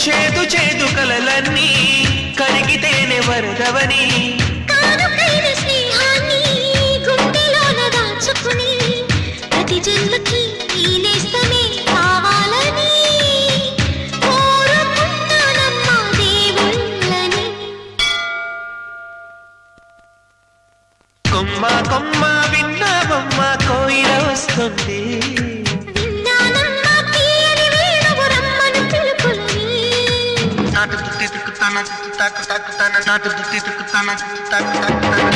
చేదు చేదు కలలన్నీ కరిగితేనే వరదవని కానుకైన స్నేహాన్ని గుండెలోన దాచుకుని ప్రతి జన్మకి ఈ నేస్తమే కావాలని కోరుకున్నానమ్మా దేవుళ్ళని. కొమ్మ కొమ్మ విన్నావమ్మ కోయిల వస్తుంది విన్నానమ్మా తీయని వేణువు రమ్మను పిలుపులని. నాటు దుత్తి తుక్కుతాన తాకు తాకుతాన నాటు దుత్తి తుక్కుతాన తాకు తాకుతాన